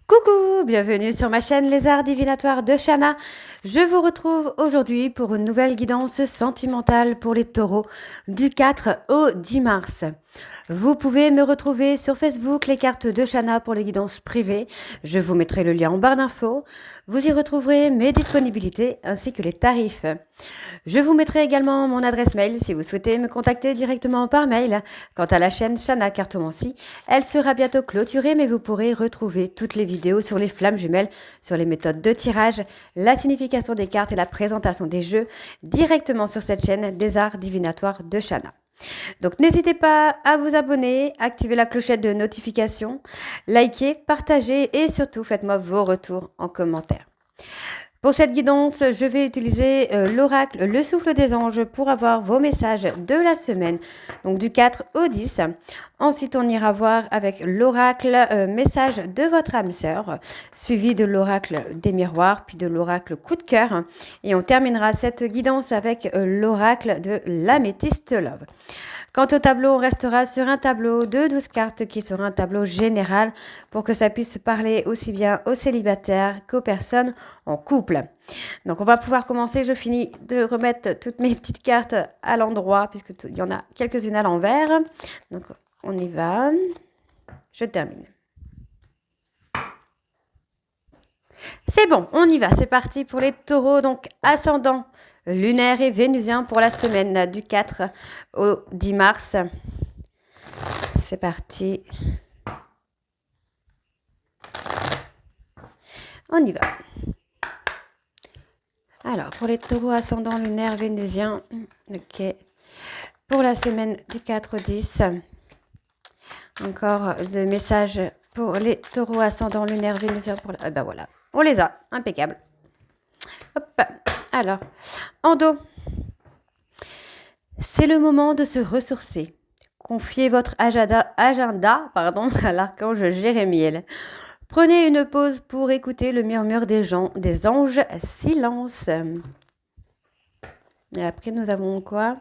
Coucou, bienvenue sur ma chaîne Les Arts Divinatoires de Shana. Je vous retrouve aujourd'hui pour une nouvelle guidance sentimentale pour les taureaux du 4 au 10 mars. Vous pouvez me retrouver sur Facebook, les cartes de Shana pour les guidances privées. Je vous mettrai le lien en barre d'infos. Vous y retrouverez mes disponibilités ainsi que les tarifs. Je vous mettrai également mon adresse mail si vous souhaitez me contacter directement par mail. Quant à la chaîne Shana Cartomancie, elle sera bientôt clôturée, mais vous pourrez retrouver toutes les vidéos sur les flammes jumelles, sur les méthodes de tirage, la signification des cartes et la présentation des jeux directement sur cette chaîne des Arts Divinatoires de Shana. Donc n'hésitez pas à vous abonner, activer la clochette de notification, liker, partager et surtout faites-moi vos retours en commentaire. Pour cette guidance, je vais utiliser l'oracle, le souffle des anges pour avoir vos messages de la semaine, donc du 4 au 10. Ensuite, on ira voir avec l'oracle message de votre âme sœur, suivi de l'oracle des miroirs, puis de l'oracle coup de cœur. Et on terminera cette guidance avec l'oracle de l'améthyste love. Quant au tableau, on restera sur un tableau de 12 cartes qui sera un tableau général pour que ça puisse parler aussi bien aux célibataires qu'aux personnes en couple. Donc on va pouvoir commencer. Je finis de remettre toutes mes petites cartes à l'endroit puisqu'il y en a quelques-unes à l'envers. Donc on y va. Je termine. C'est bon, on y va. C'est parti pour les taureaux. Donc ascendant lunaire et vénusien pour la semaine du 4 au 10 mars. C'est parti. On y va. Alors, pour les taureaux ascendant lunaire vénusien, ok. Pour la semaine du 4 au 10, encore de messages pour les taureaux ascendant lunaire vénusien. Ben voilà, on les a, impeccable. Hop. Alors, en dos, c'est le moment de se ressourcer. Confiez votre agenda à l'archange Jérémiel. Prenez une pause pour écouter le murmure des anges. Silence. Et après, nous avons quoi?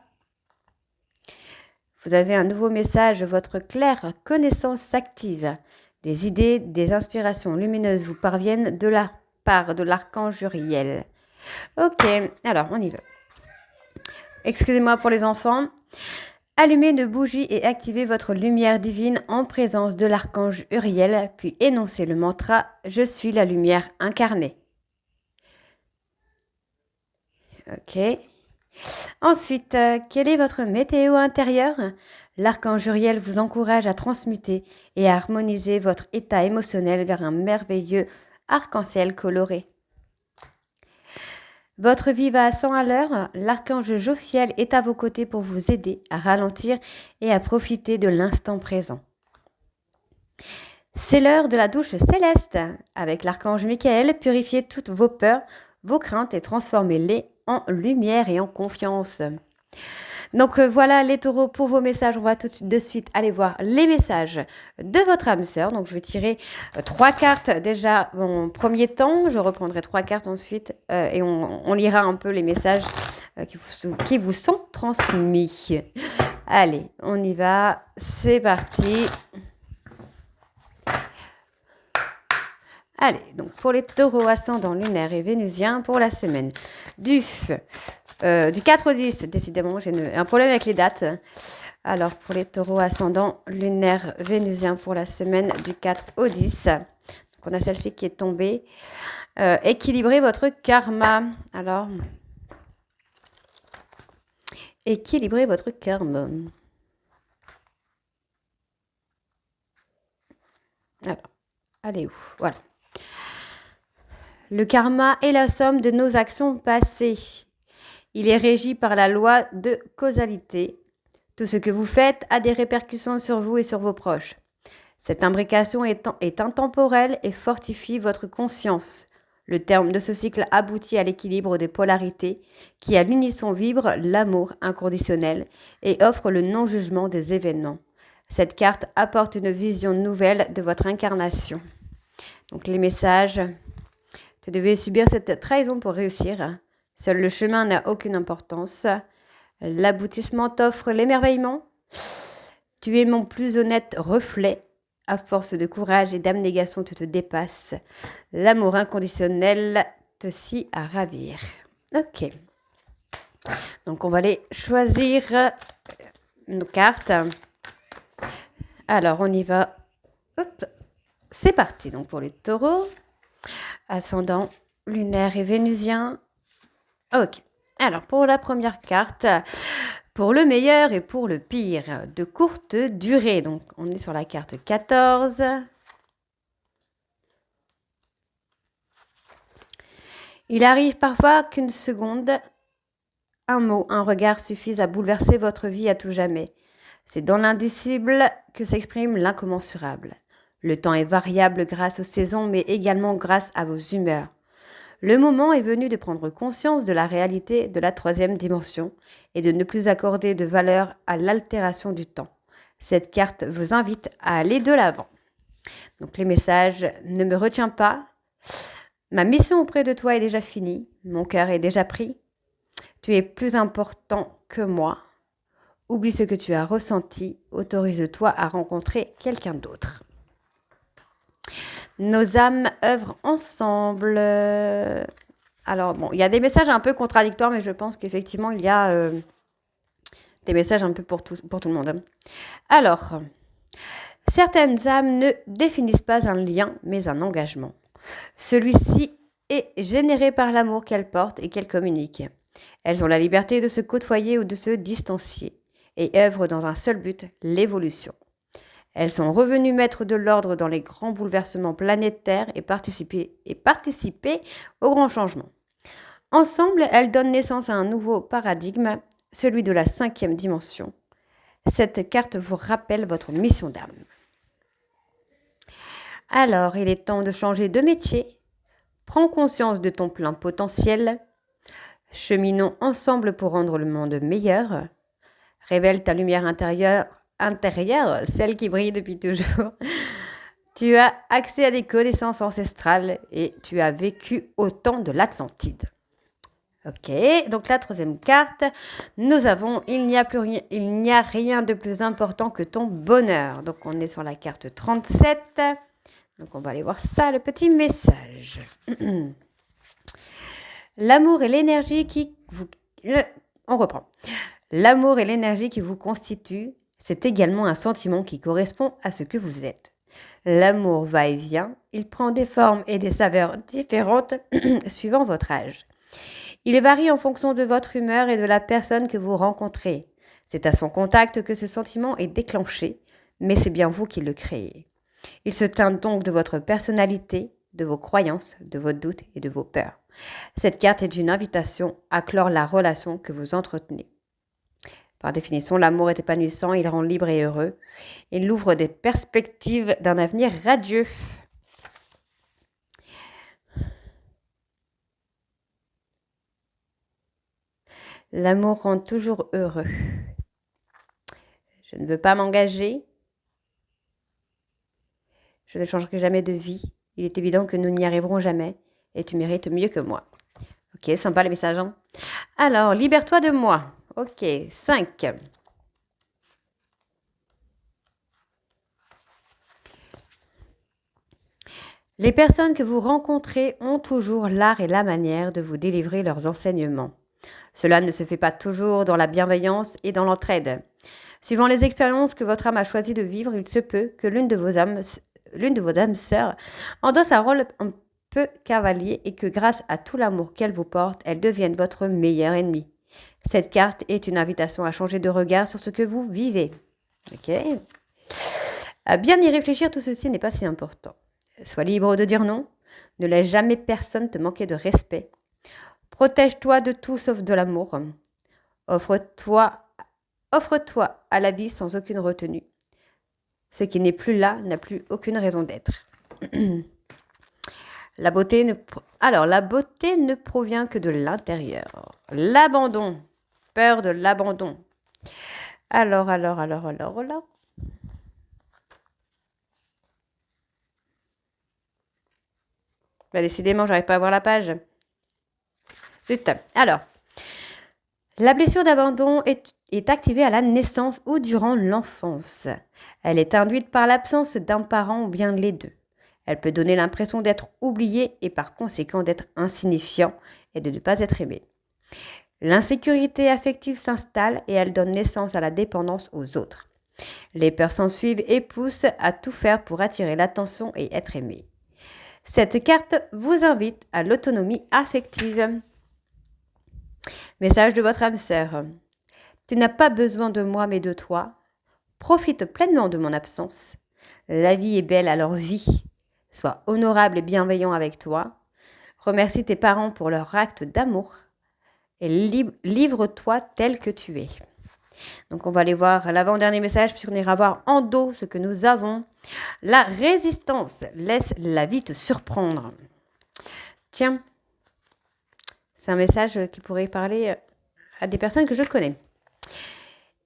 Vous avez un nouveau message. Votre claire connaissance s'active. Des idées, des inspirations lumineuses vous parviennent de la part de l'archange Uriel. Ok, alors on y va. Excusez-moi pour les enfants. Allumez une bougie et activez votre lumière divine en présence de l'archange Uriel, puis énoncez le mantra « Je suis la lumière incarnée ». Ok. Ensuite, quelle est votre météo intérieure? L'archange Uriel vous encourage à transmuter et à harmoniser votre état émotionnel vers un merveilleux arc-en-ciel coloré. Votre vie va à 100 à l'heure, l'archange Jophiel est à vos côtés pour vous aider à ralentir et à profiter de l'instant présent. C'est l'heure de la douche céleste. Avec l'archange Michael, purifiez toutes vos peurs, vos craintes et transformez-les en lumière et en confiance. Donc voilà les taureaux pour vos messages. On va tout de suite aller voir les messages de votre âme sœur. Donc je vais tirer 3 cartes déjà en premier temps. Je reprendrai 3 cartes ensuite et on lira un peu les messages qui vous sont transmis. Allez, on y va. C'est parti. Allez, donc pour les taureaux ascendant lunaire et vénusien pour la semaine du 4 au 10, décidément, j'ai un problème avec les dates. Alors, pour les taureaux ascendant lunaire vénusien pour la semaine du 4 au 10, donc on a celle-ci qui est tombée. Équilibrez votre karma. Alors, équilibrez votre karma. Alors, allez où? Voilà. Le karma est la somme de nos actions passées. Il est régi par la loi de causalité. Tout ce que vous faites a des répercussions sur vous et sur vos proches. Cette imbrication est intemporelle et fortifie votre conscience. Le terme de ce cycle aboutit à l'équilibre des polarités qui à l'unisson vibre l'amour inconditionnel et offre le non-jugement des événements. Cette carte apporte une vision nouvelle de votre incarnation. Donc les messages, tu devais subir cette trahison pour réussir. Seul le chemin n'a aucune importance. L'aboutissement t'offre l'émerveillement. Tu es mon plus honnête reflet. À force de courage et d'abnégation, tu te dépasses. L'amour inconditionnel te scie à ravir. Ok. Donc, on va aller choisir nos cartes. Alors, on y va. Hop. C'est parti. Donc, pour les taureaux, ascendant lunaire et vénusien. Ok. Alors, pour la première carte, pour le meilleur et pour le pire, de courte durée. Donc, on est sur la carte 14. Il arrive parfois qu'une seconde, un mot, un regard suffisent à bouleverser votre vie à tout jamais. C'est dans l'indicible que s'exprime l'incommensurable. Le temps est variable grâce aux saisons, mais également grâce à vos humeurs. Le moment est venu de prendre conscience de la réalité de la troisième dimension et de ne plus accorder de valeur à l'altération du temps. Cette carte vous invite à aller de l'avant. Donc les messages: ne me retiens pas. Ma mission auprès de toi est déjà finie. Mon cœur est déjà pris. Tu es plus important que moi. Oublie ce que tu as ressenti. Autorise-toi à rencontrer quelqu'un d'autre. Nos âmes œuvrent ensemble. Alors, bon, il y a des messages un peu contradictoires, mais je pense qu'effectivement, il y a des messages un peu pour tout le monde. Alors, certaines âmes ne définissent pas un lien, mais un engagement. Celui-ci est généré par l'amour qu'elles portent et qu'elles communiquent. Elles ont la liberté de se côtoyer ou de se distancier et œuvrent dans un seul but, l'évolution. Elles sont revenues mettre de l'ordre dans les grands bouleversements planétaires et participer aux grands changements. Ensemble, elles donnent naissance à un nouveau paradigme, celui de la 5e dimension. Cette carte vous rappelle votre mission d'âme. Alors, il est temps de changer de métier. Prends conscience de ton plein potentiel. Cheminons ensemble pour rendre le monde meilleur. Révèle ta lumière intérieure, celle qui brille depuis toujours. Tu as accès à des connaissances ancestrales et tu as vécu au temps de l'Atlantide. Ok, donc la troisième carte, nous avons il n'y a rien de plus important que ton bonheur. Donc on est sur la carte 37. Donc on va aller voir ça, le petit message. L'amour et l'énergie qui vous... on reprend. L'amour et l'énergie qui vous constituent, c'est également un sentiment qui correspond à ce que vous êtes. L'amour va et vient, il prend des formes et des saveurs différentes suivant votre âge. Il varie en fonction de votre humeur et de la personne que vous rencontrez. C'est à son contact que ce sentiment est déclenché, mais c'est bien vous qui le créez. Il se teint donc de votre personnalité, de vos croyances, de vos doutes et de vos peurs. Cette carte est une invitation à clore la relation que vous entretenez. Par définition, l'amour est épanouissant, il rend libre et heureux. Il ouvre des perspectives d'un avenir radieux. L'amour rend toujours heureux. Je ne veux pas m'engager. Je ne changerai jamais de vie. Il est évident que nous n'y arriverons jamais. Et tu mérites mieux que moi. Ok, sympa les messages. Hein. Alors, libère-toi de moi. Ok, 5. Les personnes que vous rencontrez ont toujours l'art et la manière de vous délivrer leurs enseignements. Cela ne se fait pas toujours dans la bienveillance et dans l'entraide. Suivant les expériences que votre âme a choisi de vivre, il se peut que l'une de vos âmes sœurs endosse un rôle un peu cavalier et que grâce à tout l'amour qu'elle vous porte, elle devienne votre meilleur ennemi. Cette carte est une invitation à changer de regard sur ce que vous vivez. Ok. À bien y réfléchir, tout ceci n'est pas si important. Sois libre de dire non. Ne laisse jamais personne te manquer de respect. Protège-toi de tout sauf de l'amour. Offre-toi à la vie sans aucune retenue. Ce qui n'est plus là n'a plus aucune raison d'être. La beauté ne provient que de l'intérieur. L'abandon. Peur de l'abandon. Alors. Bah, décidément, j'arrive pas à voir la page. Zut. Alors, La blessure d'abandon est activée à la naissance ou durant l'enfance. Elle est induite par l'absence d'un parent ou bien les deux. Elle peut donner l'impression d'être oublié et par conséquent d'être insignifiant et de ne pas être aimé. L'insécurité affective s'installe et elle donne naissance à la dépendance aux autres. Les peurs s'ensuivent et poussent à tout faire pour attirer l'attention et être aimé. Cette carte vous invite à l'autonomie affective. Message de votre âme sœur. Tu n'as pas besoin de moi mais de toi. Profite pleinement de mon absence. La vie est belle alors vis. Sois honorable et bienveillant avec toi. Remercie tes parents pour leur acte d'amour. Et livre-toi tel que tu es. Donc on va aller voir l'avant-dernier message puisqu'on ira voir en dos ce que nous avons. La résistance. Laisse la vie te surprendre. Tiens, c'est un message qui pourrait parler à des personnes que je connais.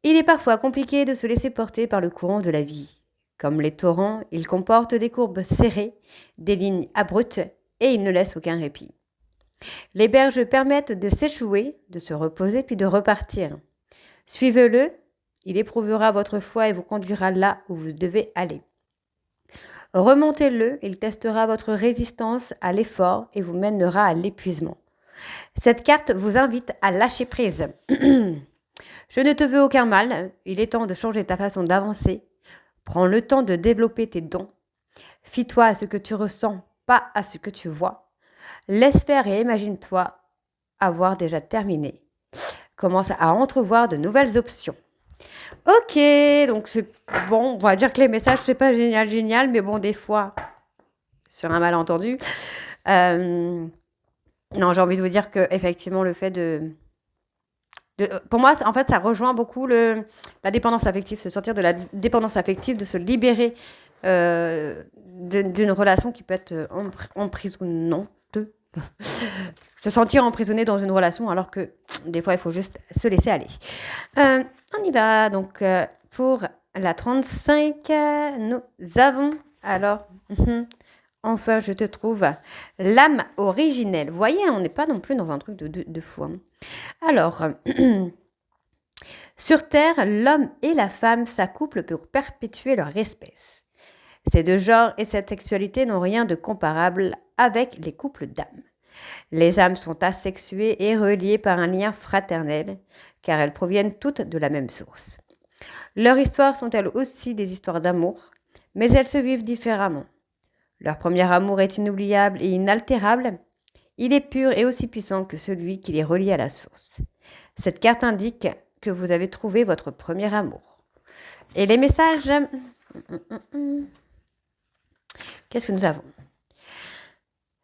Il est parfois compliqué de se laisser porter par le courant de la vie. Comme les torrents, il comporte des courbes serrées, des lignes abruptes et il ne laisse aucun répit. Les berges permettent de s'échouer, de se reposer puis de repartir. Suivez-le, il éprouvera votre foi et vous conduira là où vous devez aller. Remontez-le, il testera votre résistance à l'effort et vous mènera à l'épuisement. Cette carte vous invite à lâcher prise. Je ne te veux aucun mal, il est temps de changer ta façon d'avancer. Prends le temps de développer tes dons. Fie-toi à ce que tu ressens, pas à ce que tu vois. Laisse faire et imagine-toi avoir déjà terminé. Commence à entrevoir de nouvelles options. Ok, donc c'est bon, on va dire que les messages, c'est pas génial, mais bon, des fois, sur un malentendu. Non, j'ai envie de vous dire que effectivement, le fait pour moi, en fait, ça rejoint beaucoup la dépendance affective, se sortir de la dépendance affective, de se libérer d'une relation qui peut être emprisonnante. Se sentir emprisonné dans une relation alors que des fois, il faut juste se laisser aller. On y va donc pour la 35. Nous avons alors... Enfin, je te trouve l'âme originelle. Vous voyez, on n'est pas non plus dans un truc de fou. Hein. Alors, sur Terre, l'homme et la femme s'accouplent pour perpétuer leur espèce. Ces deux genres et cette sexualité n'ont rien de comparable avec les couples d'âmes. Les âmes sont asexuées et reliées par un lien fraternel, car elles proviennent toutes de la même source. Leurs histoires sont elles aussi des histoires d'amour, mais elles se vivent différemment. Leur premier amour est inoubliable et inaltérable. Il est pur et aussi puissant que celui qui les relie à la source. Cette carte indique que vous avez trouvé votre premier amour. Et les messages... Qu'est-ce que nous avons ?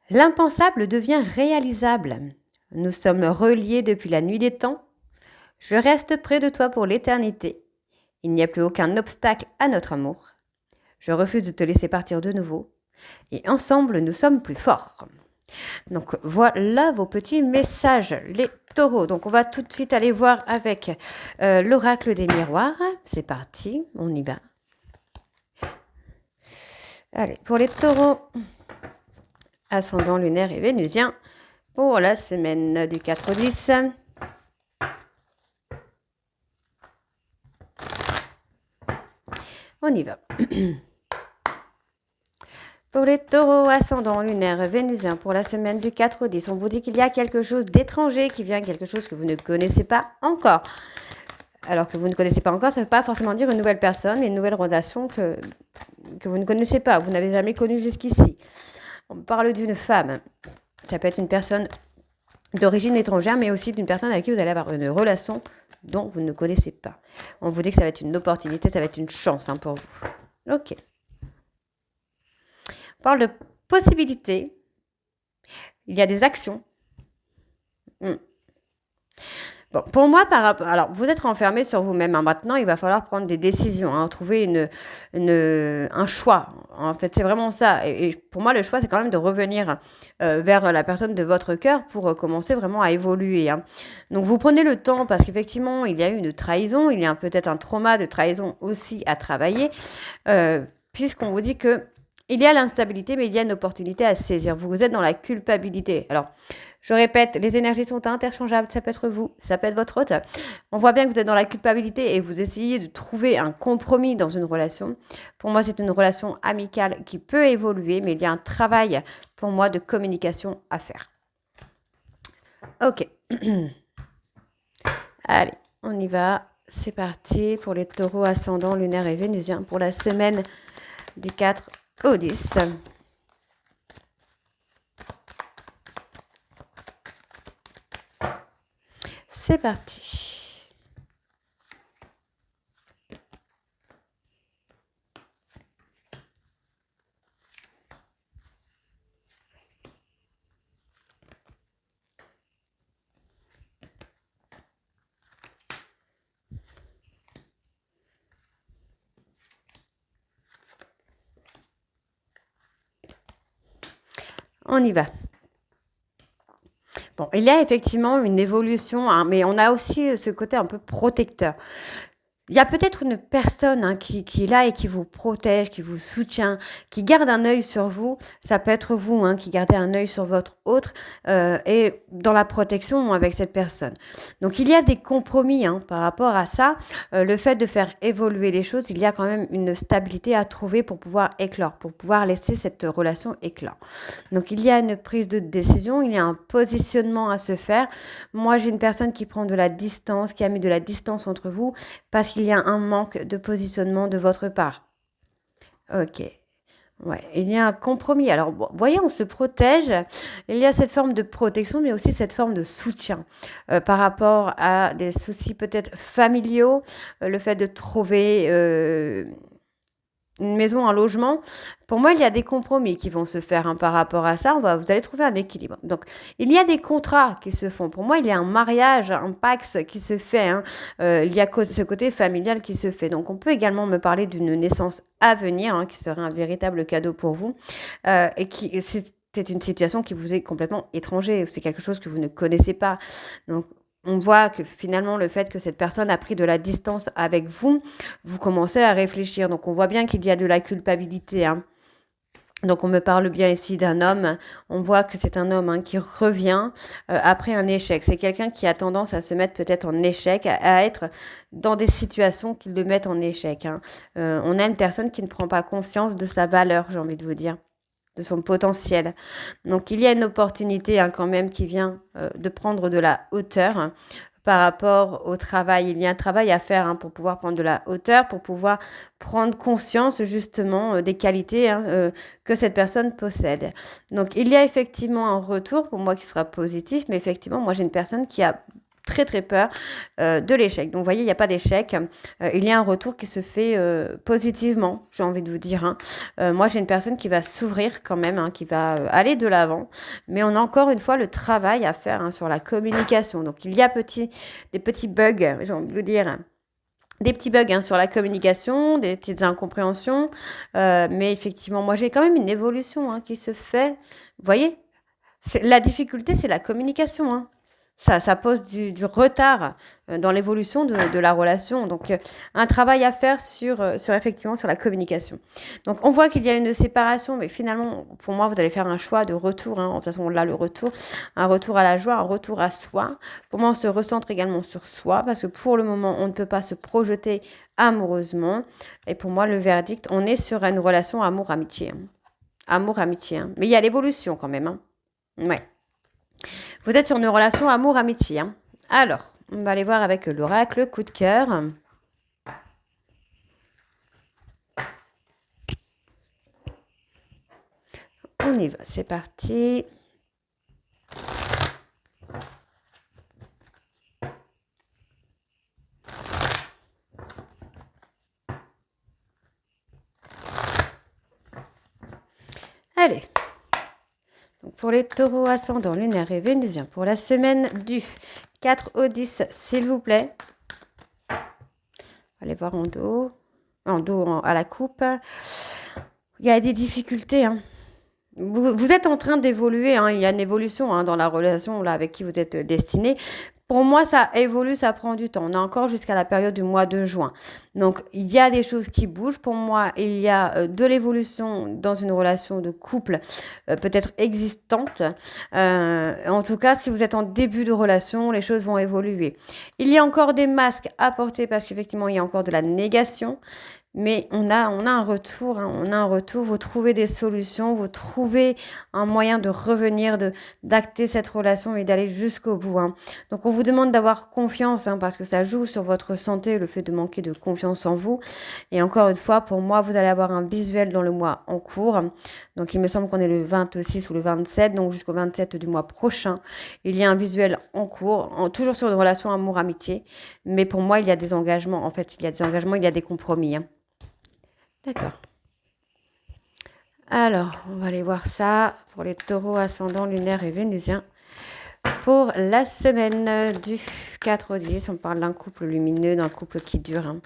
L'impensable devient réalisable. Nous sommes reliés depuis la nuit des temps. Je reste près de toi pour l'éternité. Il n'y a plus aucun obstacle à notre amour. Je refuse de te laisser partir de nouveau. Et ensemble, nous sommes plus forts. Donc, voilà vos petits messages, les taureaux. Donc, on va tout de suite aller voir avec l'oracle des miroirs. C'est parti, on y va. Allez, pour les taureaux, ascendant lunaire et vénusien, pour la semaine du 4 au 10. On y va. Pour les taureaux, ascendant lunaire vénusien, pour la semaine du 4 au 10, on vous dit qu'il y a quelque chose d'étranger qui vient, quelque chose que vous ne connaissez pas encore. Alors que vous ne connaissez pas encore, ça ne veut pas forcément dire une nouvelle personne, mais une nouvelle relation que vous ne connaissez pas, vous n'avez jamais connue jusqu'ici. On parle d'une femme. Ça peut être une personne d'origine étrangère, mais aussi d'une personne avec qui vous allez avoir une relation dont vous ne connaissez pas. On vous dit que ça va être une opportunité, ça va être une chance pour vous. Ok. On parle de possibilités. Il y a des actions. Bon, pour moi, alors vous êtes renfermé sur vous-même. Hein. Maintenant, il va falloir prendre des décisions, hein, trouver un choix. En fait, c'est vraiment ça. Et pour moi, le choix, c'est quand même de revenir vers la personne de votre cœur pour commencer vraiment à évoluer. Hein. Donc, vous prenez le temps parce qu'effectivement, il y a eu une trahison. Il y a peut-être un trauma de trahison aussi à travailler, puisqu'on vous dit que il y a l'instabilité, mais il y a une opportunité à saisir. Vous êtes dans la culpabilité. Alors, Je répète, les énergies sont interchangeables, ça peut être vous, ça peut être votre hôte. On voit bien que vous êtes dans la culpabilité et vous essayez de trouver un compromis dans une relation. Pour moi, c'est une relation amicale qui peut évoluer, mais il y a un travail pour moi de communication à faire. Ok. Allez, on y va. C'est parti pour les taureaux ascendants, lunaires et vénusiens pour la semaine du 4 au 10. C'est parti. On y va. Bon, il y a effectivement une évolution, hein, mais on a aussi ce côté un peu protecteur. Il y a peut-être une personne qui est là et qui vous protège, qui vous soutient, qui garde un œil sur vous. Ça peut être vous qui gardez un œil sur votre autre et dans la protection avec cette personne. Donc il y a des compromis par rapport à ça. Le fait de faire évoluer les choses, il y a quand même une stabilité à trouver pour pouvoir éclore, pour pouvoir laisser cette relation éclore. Donc il y a une prise de décision, il y a un positionnement à se faire. Moi j'ai une personne qui prend de la distance, qui a mis de la distance entre vous parce qu'il y a un manque de positionnement de votre part. Ok. Ouais, il y a un compromis. Alors, voyez, on se protège. Il y a cette forme de protection, mais aussi cette forme de soutien par rapport à des soucis peut-être familiaux, le fait de trouver une maison, un logement. Pour moi, il y a des compromis qui vont se faire par rapport à ça. Vous allez trouver un équilibre. Donc, il y a des contrats qui se font. Pour moi, il y a un mariage, un pax qui se fait. Il y a ce côté familial qui se fait. Donc, on peut également me parler d'une naissance à venir qui serait un véritable cadeau pour vous et qui c'est une situation qui vous est complètement étranger. C'est quelque chose que vous ne connaissez pas. Donc, on voit que finalement, le fait que cette personne a pris de la distance avec vous, vous commencez à réfléchir. Donc, on voit bien qu'il y a de la culpabilité. Donc, on me parle bien ici d'un homme. On voit que c'est un homme qui revient après un échec. C'est quelqu'un qui a tendance à se mettre peut-être en échec, à être dans des situations qui le mettent en échec. On a une personne qui ne prend pas conscience de sa valeur, j'ai envie de vous dire, de son potentiel. Donc, il y a une opportunité quand même qui vient de prendre de la hauteur par rapport au travail. Il y a un travail à faire pour pouvoir prendre de la hauteur, pour pouvoir prendre conscience justement des qualités que cette personne possède. Donc, il y a effectivement un retour pour moi qui sera positif, mais effectivement, moi, j'ai une personne qui a très très peur de l'échec. Donc vous voyez, il n'y a pas d'échec. Il y a un retour qui se fait positivement, j'ai envie de vous dire. Moi, j'ai une personne qui va s'ouvrir quand même, qui va aller de l'avant. Mais on a encore une fois le travail à faire sur la communication. Donc il y a des petits bugs, j'ai envie de vous dire. Des petits bugs sur la communication, des petites incompréhensions. Mais effectivement, moi, j'ai quand même une évolution qui se fait. Vous voyez, la difficulté, c'est la communication. Ça pose du retard dans l'évolution de la relation. Donc, un travail à faire effectivement sur la communication. Donc, on voit qu'il y a une séparation, mais finalement, pour moi, vous allez faire un choix de retour. De toute façon, là, le retour, un retour à la joie, un retour à soi. Pour moi, on se recentre également sur soi, parce que pour le moment, on ne peut pas se projeter amoureusement. Et pour moi, le verdict, on est sur une relation amour-amitié. Amour-amitié. Mais il y a l'évolution quand même. Ouais. Vous êtes sur une relation amour-amitié. Alors, on va aller voir avec l'oracle, coup de cœur. On y va, c'est parti. Allez. Pour les taureaux ascendants, lunaires et vénusiens, pour la semaine du 4 au 10, s'il vous plaît. Allez voir en dos à la coupe. Il y a des difficultés. Vous êtes en train d'évoluer. Il y a une évolution dans la relation là avec qui vous êtes destiné. Pour moi, ça évolue, ça prend du temps. On a encore jusqu'à la période du mois de juin. Donc, il y a des choses qui bougent. Pour moi, il y a de l'évolution dans une relation de couple, peut-être existante. En tout cas, si vous êtes en début de relation, les choses vont évoluer. Il y a encore des masques à porter parce qu'effectivement, il y a encore de la négation. Mais on a un retour, hein, on a un retour. Vous trouvez des solutions, vous trouvez un moyen de revenir, d'acter cette relation et d'aller jusqu'au bout. Hein. Donc, on vous demande d'avoir confiance, hein, parce que ça joue sur votre santé, le fait de manquer de confiance en vous. Et encore une fois, pour moi, vous allez avoir un visuel dans le mois en cours. Donc, il me semble qu'on est le 26 ou le 27, donc jusqu'au 27 du mois prochain. Il y a un visuel en cours, toujours sur une relation amour-amitié. Mais pour moi, il y a des engagements. En fait, il y a des engagements, il y a des compromis. Hein. D'accord. Alors, on va aller voir ça pour les taureaux ascendants lunaires et vénusiens. Pour la semaine du 4 au 10, on parle d'un couple lumineux, d'un couple qui dure. Hein.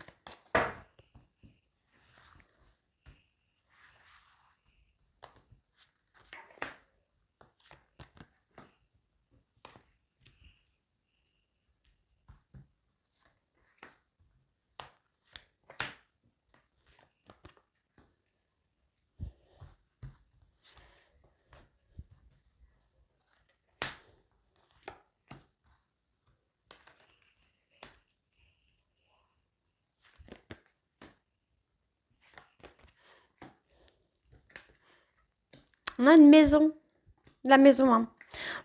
On a une maison, la maison. Hein.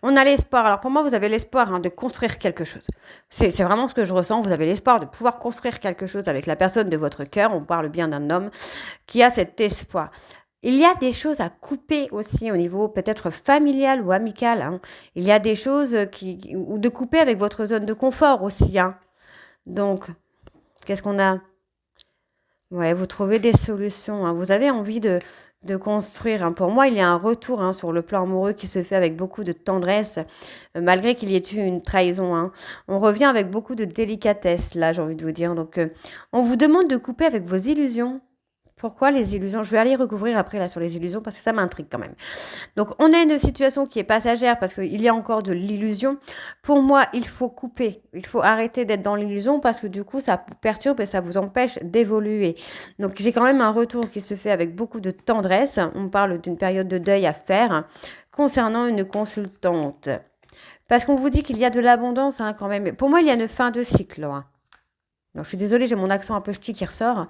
On a l'espoir. Alors pour moi, vous avez l'espoir, hein, de construire quelque chose. C'est vraiment ce que je ressens. Vous avez l'espoir de pouvoir construire quelque chose avec la personne de votre cœur. On parle bien d'un homme qui a cet espoir. Il y a des choses à couper aussi au niveau peut-être familial ou amical. Hein. Il y a des choses ou de couper avec votre zone de confort aussi. Hein. Donc, qu'est-ce qu'on a? Ouais, vous trouvez des solutions. Hein. Vous avez envie de construire. Hein. Pour moi, il y a un retour, hein, sur le plan amoureux qui se fait avec beaucoup de tendresse, malgré qu'il y ait eu une trahison. Hein. On revient avec beaucoup de délicatesse, là, j'ai envie de vous dire. Donc, on vous demande de couper avec vos illusions. Pourquoi les illusions? Je vais aller recouvrir après là sur les illusions parce que ça m'intrigue quand même. Donc on a une situation qui est passagère parce qu'il y a encore de l'illusion. Pour moi, il faut couper. Il faut arrêter d'être dans l'illusion parce que du coup, ça vous perturbe et ça vous empêche d'évoluer. Donc j'ai quand même un retour qui se fait avec beaucoup de tendresse. On parle d'une période de deuil à faire concernant une consultante. Parce qu'on vous dit qu'il y a de l'abondance, hein, quand même. Pour moi, il y a une fin de cycle. Hein. Non, je suis désolée, j'ai mon accent un peu ch'ti qui ressort.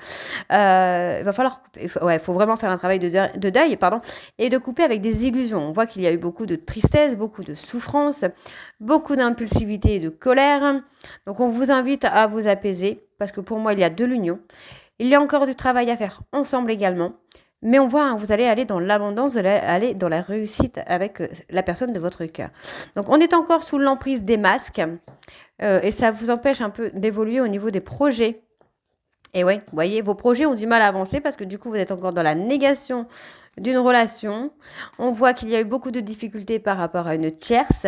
Il va falloir couper. Ouais, il faut vraiment faire un travail de deuil, pardon, et de couper avec des illusions. On voit qu'il y a eu beaucoup de tristesse, beaucoup de souffrance, beaucoup d'impulsivité et de colère. Donc, on vous invite à vous apaiser, parce que pour moi, il y a de l'union. Il y a encore du travail à faire ensemble également. Mais on voit, hein, vous allez aller dans l'abondance, vous allez aller dans la réussite avec la personne de votre cœur. Donc, on est encore sous l'emprise des masques. Et ça vous empêche un peu d'évoluer au niveau des projets. Et ouais, vous voyez, vos projets ont du mal à avancer parce que du coup, vous êtes encore dans la négation d'une relation. On voit qu'il y a eu beaucoup de difficultés par rapport à une tierce.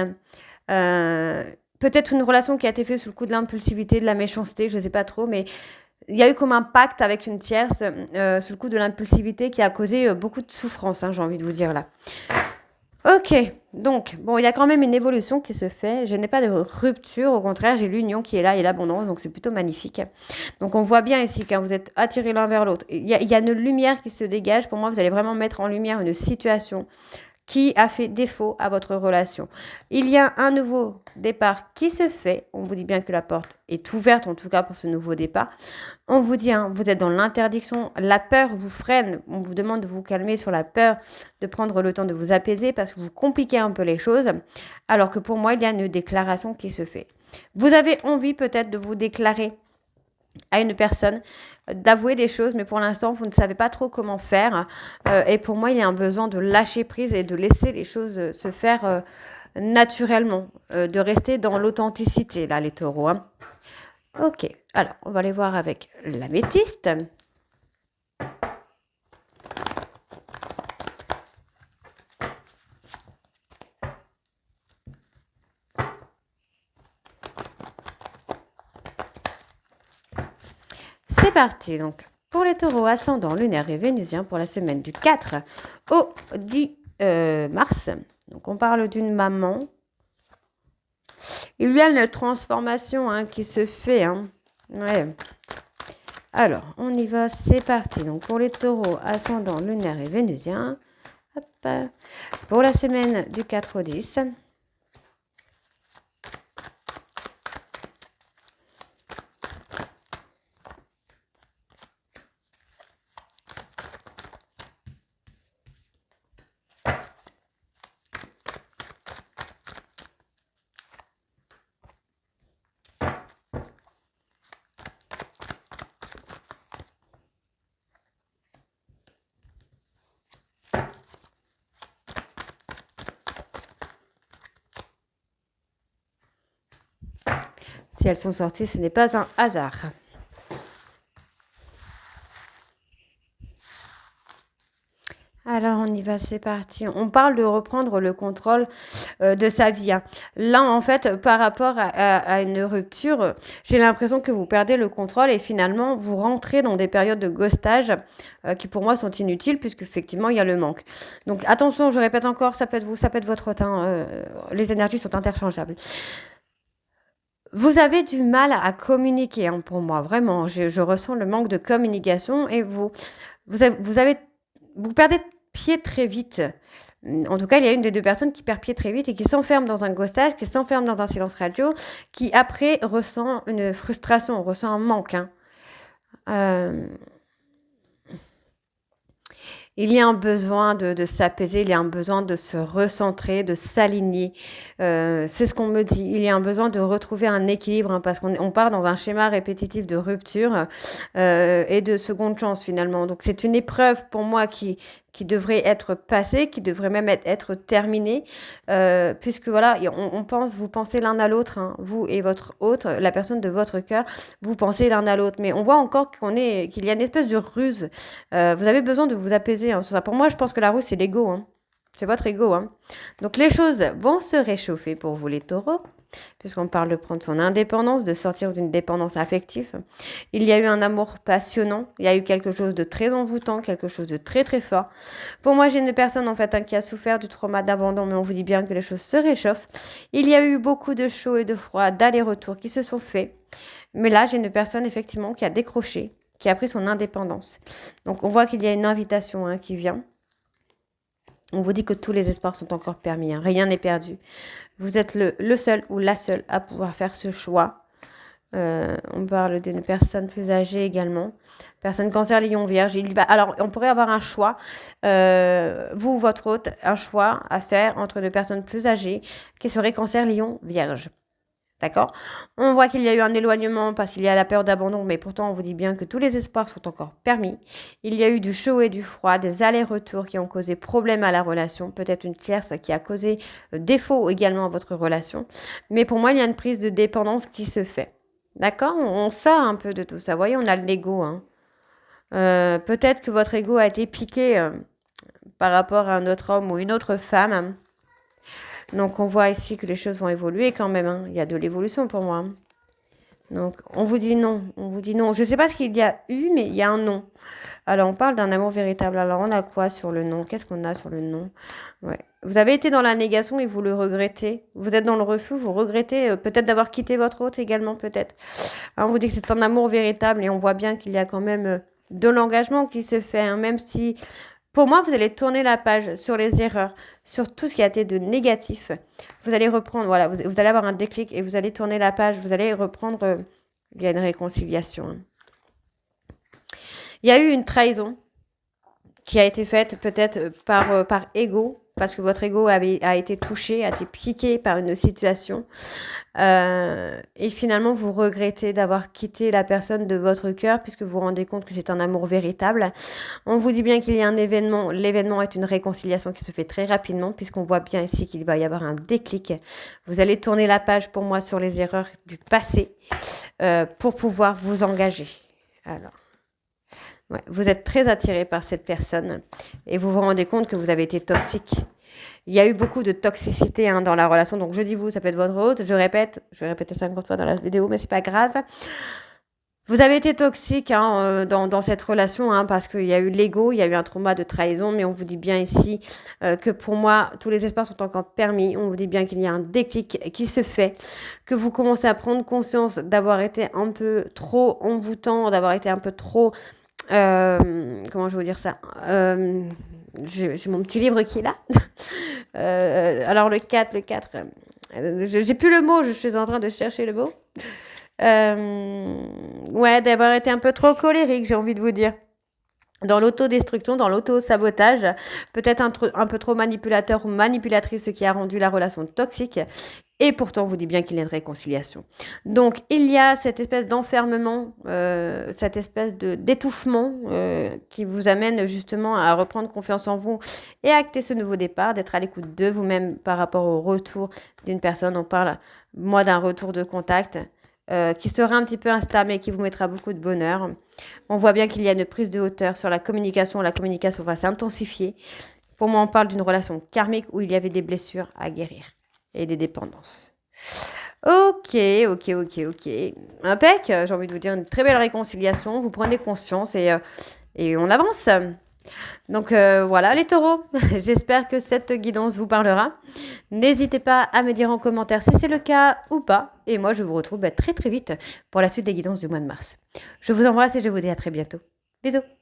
Peut-être une relation qui a été faite sous le coup de l'impulsivité, de la méchanceté, je ne sais pas trop, mais il y a eu comme un pacte avec une tierce sous le coup de l'impulsivité qui a causé beaucoup de souffrance, hein, j'ai envie de vous dire là. Ok, donc, bon, il y a quand même une évolution qui se fait. Je n'ai pas de rupture, au contraire, j'ai l'union qui est là et l'abondance, donc c'est plutôt magnifique. Donc, on voit bien ici, quand vous êtes attirés l'un vers l'autre, il y a une lumière qui se dégage. Pour moi, vous allez vraiment mettre en lumière une situation qui a fait défaut à votre relation. Il y a un nouveau départ qui se fait. On vous dit bien que la porte est ouverte, en tout cas pour ce nouveau départ. On vous dit, hein, vous êtes dans l'interdiction, la peur vous freine. On vous demande de vous calmer sur la peur, de prendre le temps de vous apaiser parce que vous compliquez un peu les choses. Alors que pour moi, il y a une déclaration qui se fait. Vous avez envie peut-être de vous déclarer à une personne, d'avouer des choses, mais pour l'instant, vous ne savez pas trop comment faire. Et pour moi, il y a un besoin de lâcher prise et de laisser les choses se faire naturellement, de rester dans l'authenticité, là, les taureaux. Hein. Ok, alors, on va aller voir avec l'améthyste. C'est parti, donc, pour les taureaux ascendants lunaires et vénusiens pour la semaine du 4 au 10 mars. Donc, on parle d'une maman Il y a une transformation qui se fait. Ouais. Alors, on y va, c'est parti. Donc, pour les taureaux, ascendant, lunaire et vénusien. Hop. Pour la semaine du 4 au 10. Si elles sont sorties, ce n'est pas un hasard. Alors, on y va, c'est parti. On parle de reprendre le contrôle de sa vie. Là, en fait, par rapport à une rupture, j'ai l'impression que vous perdez le contrôle et finalement, vous rentrez dans des périodes de ghostage qui, pour moi, sont inutiles puisque effectivement, il y a le manque. Donc, attention, je répète encore, ça peut être vous, ça peut être votre teint. Les énergies sont interchangeables. Vous avez du mal à communiquer, pour moi, vraiment. Je ressens le manque de communication et vous perdez pied très vite. En tout cas, il y a une des deux personnes qui perd pied très vite et qui s'enferme dans un ghostage, qui s'enferme dans un silence radio, qui après ressent une frustration, ressent un manque. Il y a un besoin de s'apaiser, il y a un besoin de se recentrer, de s'aligner. C'est ce qu'on me dit. Il y a un besoin de retrouver un équilibre parce qu'on part dans un schéma répétitif de rupture et de seconde chance finalement. Donc c'est une épreuve pour moi qui devrait être passée, qui devrait même être terminée, puisque voilà, vous pensez l'un à l'autre, vous et votre autre, la personne de votre cœur, vous pensez l'un à l'autre. Mais on voit encore qu'il y a une espèce de ruse. Vous avez besoin de vous apaiser sur ça. Pour moi, je pense que la ruse, c'est l'ego. C'est votre ego. Donc les choses vont se réchauffer pour vous les taureaux, puisqu'on parle de prendre son indépendance, de sortir d'une dépendance affective. Il y a eu un amour passionnant, il y a eu quelque chose de très envoûtant, quelque chose de très très fort. Pour moi, j'ai une personne en fait qui a souffert du trauma d'abandon, mais on vous dit bien que les choses se réchauffent. Il y a eu beaucoup de chaud et de froid, d'allers-retours qui se sont faits. Mais là, j'ai une personne effectivement qui a décroché, qui a pris son indépendance. Donc on voit qu'il y a une invitation qui vient. On vous dit que tous les espoirs sont encore permis, rien n'est perdu. Vous êtes le seul ou la seule à pouvoir faire ce choix. On parle d'une personne plus âgée également. Personne cancer, lion, vierge. Alors, on pourrait avoir un choix, vous ou votre hôte, un choix à faire entre deux personnes plus âgées qui seraient cancer, lion, vierge. D'accord? On voit qu'il y a eu un éloignement parce qu'il y a la peur d'abandon, mais pourtant on vous dit bien que tous les espoirs sont encore permis. Il y a eu du chaud et du froid, des allers-retours qui ont causé problème à la relation, peut-être une tierce qui a causé défaut également à votre relation. Mais pour moi, il y a une prise de dépendance qui se fait. D'accord? On sort un peu de tout ça. Vous voyez, on a l'ego. Peut-être que votre ego a été piqué par rapport à un autre homme ou une autre femme. Donc, on voit ici que les choses vont évoluer quand même. Il y a de l'évolution pour moi. Donc, on vous dit non. On vous dit non. Je ne sais pas ce qu'il y a eu, mais il y a un non. Alors, on parle d'un amour véritable. Alors, on a quoi sur le non? Qu'est-ce qu'on a sur le non? Ouais. Vous avez été dans la négation et vous le regrettez. Vous êtes dans le refus, vous regrettez peut-être d'avoir quitté votre hôte également, peut-être. Alors, on vous dit que c'est un amour véritable et on voit bien qu'il y a quand même de l'engagement qui se fait, même si... Pour moi, vous allez tourner la page sur les erreurs, sur tout ce qui a été de négatif. Vous allez reprendre, voilà, vous allez avoir un déclic et vous allez tourner la page, vous allez reprendre, il y a une réconciliation. Il y a eu une trahison qui a été faite peut-être par ego, parce que votre ego a été touché, a été piqué par une situation. Et finalement, vous regrettez d'avoir quitté la personne de votre cœur, puisque vous vous rendez compte que c'est un amour véritable. On vous dit bien qu'il y a un événement. L'événement est une réconciliation qui se fait très rapidement, puisqu'on voit bien ici qu'il va y avoir un déclic. Vous allez tourner la page, pour moi, sur les erreurs du passé, pour pouvoir vous engager. Alors... Ouais, vous êtes très attiré par cette personne et vous vous rendez compte que vous avez été toxique. Il y a eu beaucoup de toxicité dans la relation. Donc, je dis vous, ça peut être votre hôte. Je vais répéter 50 fois dans la vidéo, mais c'est pas grave. Vous avez été toxique hein, dans cette relation parce qu'il y a eu l'ego, il y a eu un trauma de trahison, mais on vous dit bien ici que pour moi, tous les espaces sont encore permis. On vous dit bien qu'il y a un déclic qui se fait, que vous commencez à prendre conscience d'avoir été un peu trop envoûtant, d'avoir été un peu trop... comment je vais vous dire ça j'ai mon petit livre qui est là. Alors le 4, j'ai plus le mot, je suis en train de chercher le mot. Ouais, d'avoir été un peu trop colérique, j'ai envie de vous dire. Dans l'autodestruction, dans l'auto-sabotage, peut-être un peu trop manipulateur ou manipulatrice, ce qui a rendu la relation toxique. Et pourtant, on vous dit bien qu'il y a une réconciliation. Donc, il y a cette espèce d'enfermement, cette espèce d'étouffement qui vous amène justement à reprendre confiance en vous et à acter ce nouveau départ, d'être à l'écoute de vous-même par rapport au retour d'une personne. On parle, moi, d'un retour de contact qui sera un petit peu instable et qui vous mettra beaucoup de bonheur. On voit bien qu'il y a une prise de hauteur sur la communication va s'intensifier. Pour moi, on parle d'une relation karmique où il y avait des blessures à guérir et des dépendances. Ok. Impec, j'ai envie de vous dire une très belle réconciliation. Vous prenez conscience et on avance. Donc voilà les taureaux, j'espère que cette guidance vous parlera. N'hésitez pas à me dire en commentaire si c'est le cas ou pas. Et moi je vous retrouve très très vite pour la suite des guidances du mois de mars. Je vous embrasse et je vous dis à très bientôt. Bisous.